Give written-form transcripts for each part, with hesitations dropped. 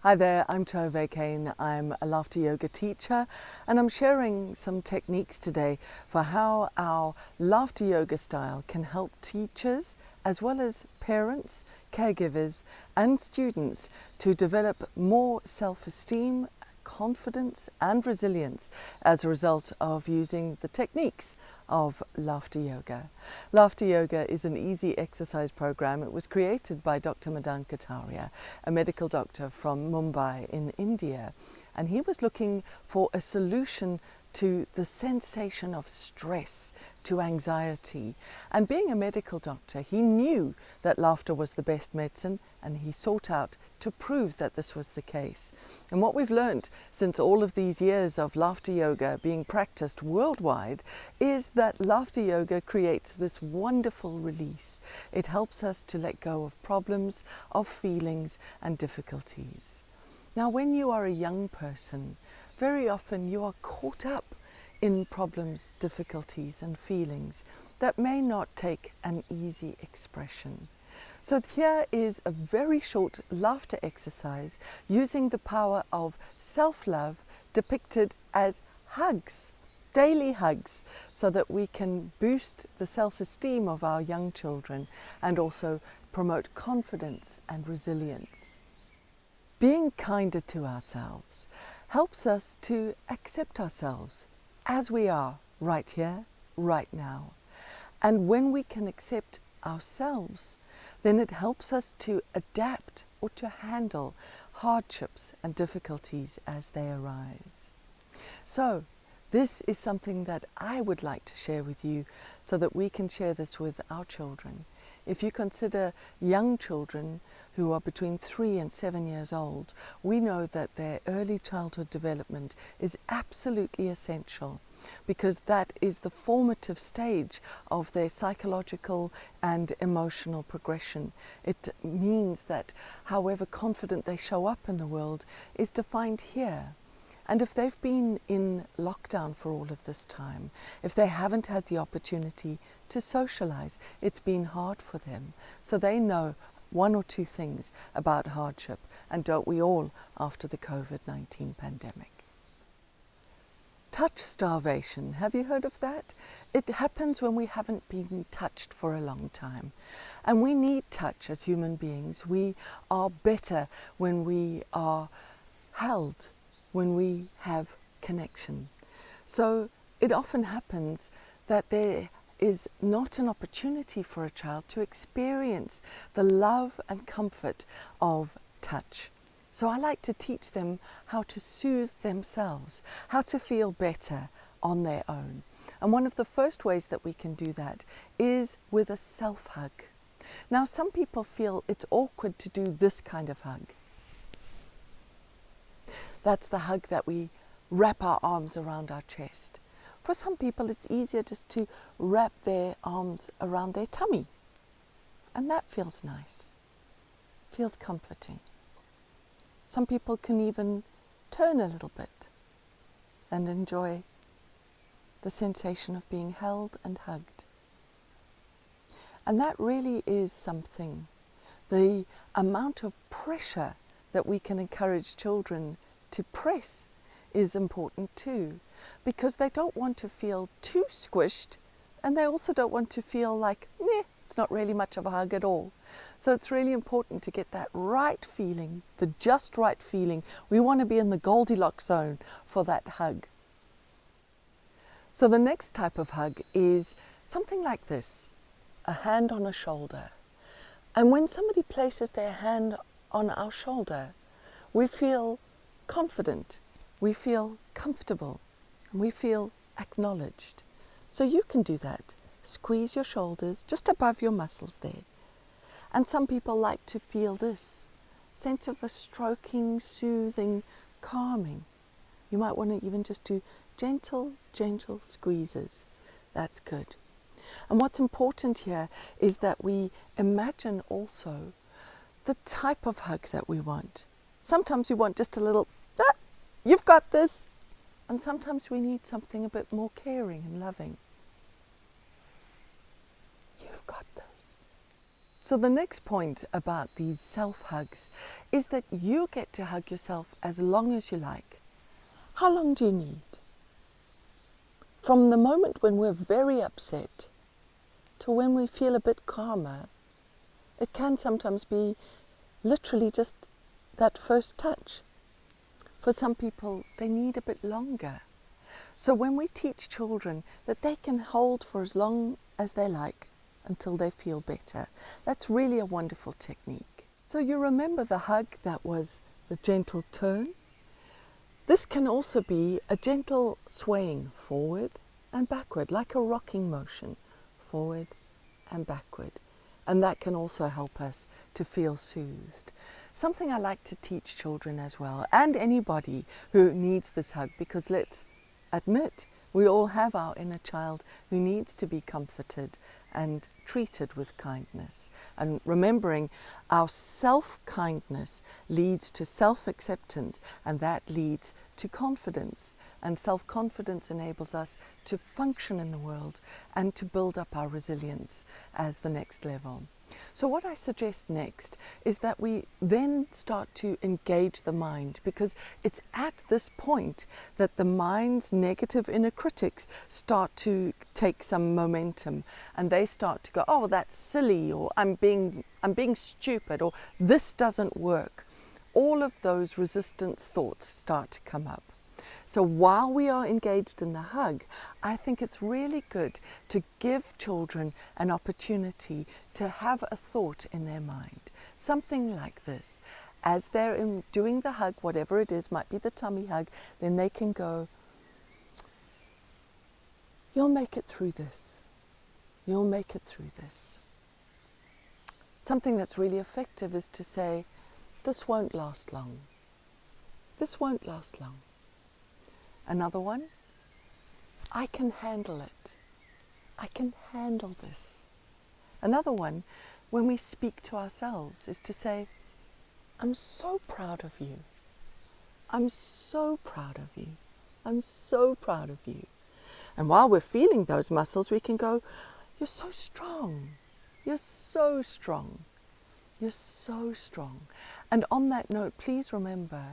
Hi there, I'm Tove Kane. I'm a laughter yoga teacher and I'm sharing some techniques today for how our laughter yoga style can help teachers as well as parents, caregivers and students to develop more self-esteem, confidence and resilience as a result of using the techniques of laughter yoga. Laughter yoga is an easy exercise program. It was created by Dr. Madan Kataria, a medical doctor from Mumbai in India, and he was looking for a solution to the sensation of stress, to anxiety. And being a medical doctor, he knew that laughter was the best medicine, and he sought out to prove that this was the case. And what we've learned since all of these years of laughter yoga being practiced worldwide is that laughter yoga creates this wonderful release. It helps us to let go of problems, of feelings and difficulties. Now, when you are a young person, very often you are caught up in problems, difficulties and feelings that may not take an easy expression. So here is a very short laughter exercise using the power of self-love depicted as hugs, daily hugs, so that we can boost the self-esteem of our young children and also promote confidence and resilience. Being kinder to ourselves helps us to accept ourselves as we are right here, right now. And when we can accept ourselves, then it helps us to adapt or to handle hardships and difficulties as they arise. So this is something that I would like to share with you so that we can share this with our children. If you consider young children who are between 3 and 7 years old, we know that their early childhood development is absolutely essential, because that is the formative stage of their psychological and emotional progression. It means that however confident they show up in the world is defined here. And if they've been in lockdown for all of this time, if they haven't had the opportunity to socialize, it's been hard for them. So they know one or two things about hardship, and don't we all after the COVID-19 pandemic. Touch starvation, have you heard of that? It happens when we haven't been touched for a long time. And we need touch as human beings. We are better when we are held, when we have connection. So it often happens that there is not an opportunity for a child to experience the love and comfort of touch. So I like to teach them how to soothe themselves, how to feel better on their own. And one of the first ways that we can do that is with a self-hug. Now, some people feel it's awkward to do this kind of hug. That's the hug that we wrap our arms around our chest. For some people, it's easier just to wrap their arms around their tummy. And that feels nice, feels comforting. Some people can even turn a little bit and enjoy the sensation of being held and hugged. And that really is something. The amount of pressure that we can encourage children to press is important too, because they don't want to feel too squished, and they also don't want to feel like, it's not really much of a hug at all. So it's really important to get that right feeling, the just right feeling. We want to be in the Goldilocks zone for that hug. So the next type of hug is something like this, a hand on a shoulder. And when somebody places their hand on our shoulder, we feel confident, we feel comfortable, and we feel acknowledged. So you can do that. Squeeze your shoulders just above your muscles there. And some people like to feel this sense of a stroking, soothing, calming. You might want to even just do gentle, gentle squeezes. That's good. And what's important here is that we imagine also the type of hug that we want. Sometimes we want just a little, you've got this. And sometimes we need something a bit more caring and loving. You've got this. So the next point about these self-hugs is that you get to hug yourself as long as you like. How long do you need? From the moment when we're very upset to when we feel a bit calmer, it can sometimes be literally just that first touch. For some people, they need a bit longer. So when we teach children that they can hold for as long as they like until they feel better, that's really a wonderful technique. So you remember the hug that was the gentle turn? This can also be a gentle swaying forward and backward, like a rocking motion, forward and backward. And that can also help us to feel soothed. Something I like to teach children as well, and anybody who needs this hug, because let's admit, we all have our inner child who needs to be comforted and treated with kindness. And remembering our self-kindness leads to self-acceptance, and that leads to confidence. And self-confidence enables us to function in the world and to build up our resilience as the next level. So what I suggest next is that we then start to engage the mind, because it's at this point that the mind's negative inner critics start to take some momentum, and they start to go, oh, that's silly, or I'm being stupid, or this doesn't work. All of those resistance thoughts start to come up. So while we are engaged in the hug, I think it's really good to give children an opportunity to have a thought in their mind. Something like this. As they're doing the hug, whatever it is, might be the tummy hug, then they can go, you'll make it through this. You'll make it through this. Something that's really effective is to say, this won't last long. This won't last long. Another one, I can handle it. I can handle this. Another one, when we speak to ourselves, is to say, I'm so proud of you. I'm so proud of you. I'm so proud of you. And while we're feeling those muscles, we can go, you're so strong. You're so strong. You're so strong. And on that note, please remember,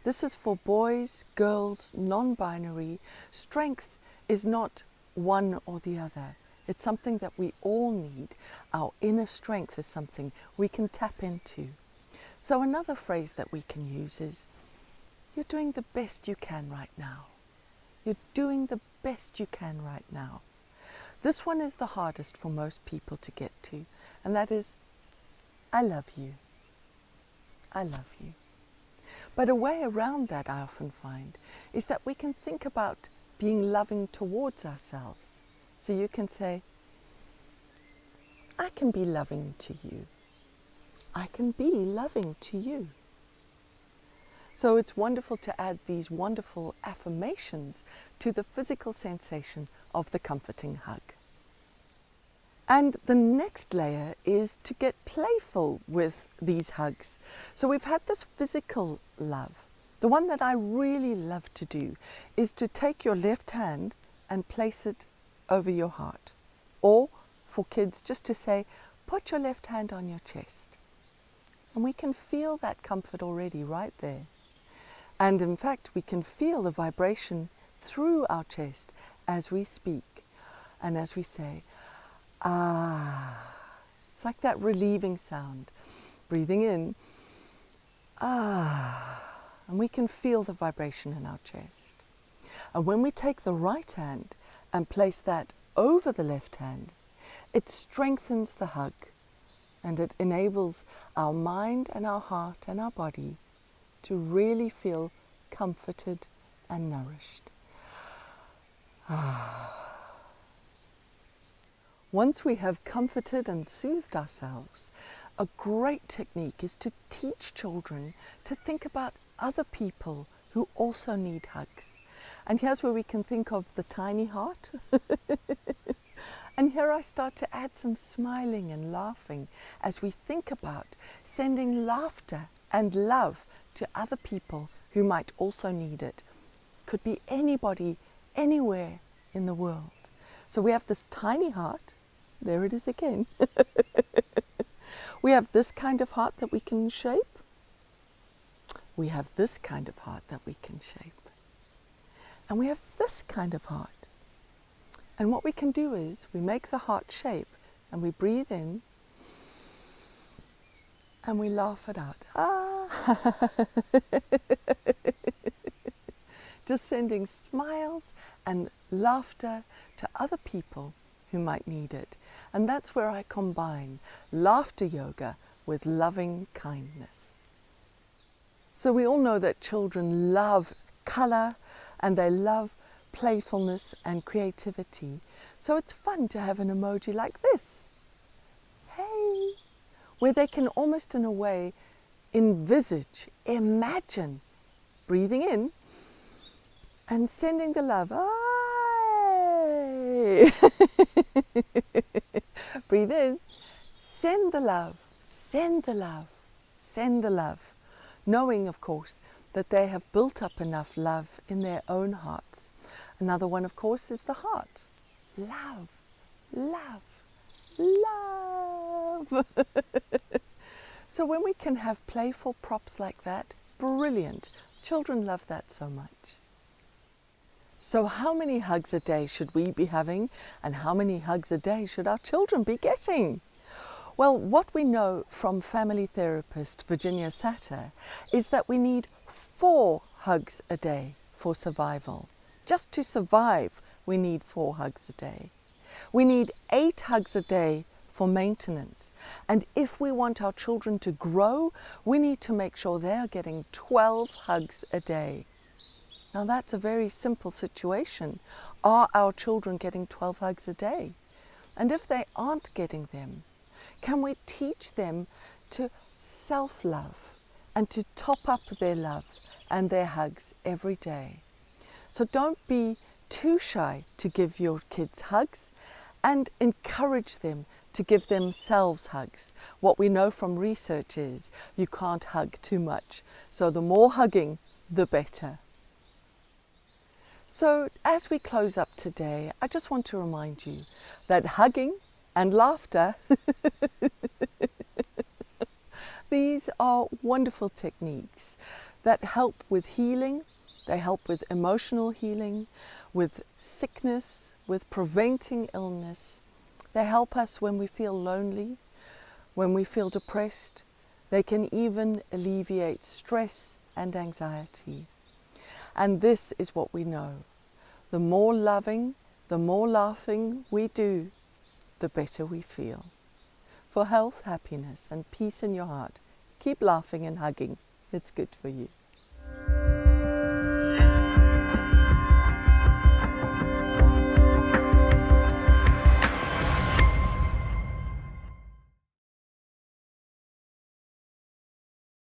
this is for boys, girls, non-binary. Strength is not one or the other. It's something that we all need. Our inner strength is something we can tap into. So another phrase that we can use is, you're doing the best you can right now. You're doing the best you can right now. This one is the hardest for most people to get to, and that is, I love you. I love you. But a way around that, I often find, is that we can think about being loving towards ourselves. So you can say, I can be loving to you. I can be loving to you. So it's wonderful to add these wonderful affirmations to the physical sensation of the comforting hug. And the next layer is to get playful with these hugs. So we've had this physical love. The one that I really love to do is to take your left hand and place it over your heart. Or for kids, just to say, put your left hand on your chest. And we can feel that comfort already right there. And in fact, we can feel the vibration through our chest as we speak and as we say, ah. It's like that relieving sound. Breathing in, ah. And we can feel the vibration in our chest. And when we take the right hand and place that over the left hand, it strengthens the hug, and it enables our mind and our heart and our body to really feel comforted and nourished. Once we have comforted and soothed ourselves, a great technique is to teach children to think about other people who also need hugs. And here's where we can think of the tiny heart. And here I start to add some smiling and laughing as we think about sending laughter and love to other people who might also need it. Could be anybody, anywhere in the world. So we have this tiny heart. There it is again. We have this kind of heart that we can shape. We have this kind of heart that we can shape. And we have this kind of heart. And what we can do is we make the heart shape and we breathe in and we laugh it out. Ah! Just sending smiles and laughter to other people who might need it. And that's where I combine laughter yoga with loving kindness. So we all know that children love color and they love playfulness and creativity. So it's fun to have an emoji like this. Hey! Where they can almost in a way envisage, imagine breathing in and sending the love. Ay! Breathe in, send the love, send the love, send the love. Knowing, of course, that they have built up enough love in their own hearts. Another one, of course, is the heart. Love, love, love. So when we can have playful props like that, brilliant. Children love that so much. So how many hugs a day should we be having, and how many hugs a day should our children be getting? Well, what we know from family therapist Virginia Satter is that we need 4 hugs a day for survival. Just to survive, we need 4 hugs a day. We need 8 hugs a day for maintenance. And if we want our children to grow, we need to make sure they are getting 12 hugs a day. Now that's a very simple situation. Are our children getting 12 hugs a day? And if they aren't getting them, can we teach them to self-love and to top up their love and their hugs every day? So don't be too shy to give your kids hugs, and encourage them to give themselves hugs. What we know from research is you can't hug too much. So the more hugging, the better. So as we close up today, I just want to remind you that hugging and laughter, these are wonderful techniques that help with healing. They help with emotional healing, with sickness, with preventing illness. They help us when we feel lonely, when we feel depressed. They can even alleviate stress and anxiety. And this is what we know. The more loving, the more laughing we do, the better we feel. For health, happiness, and peace in your heart, keep laughing and hugging. It's good for you.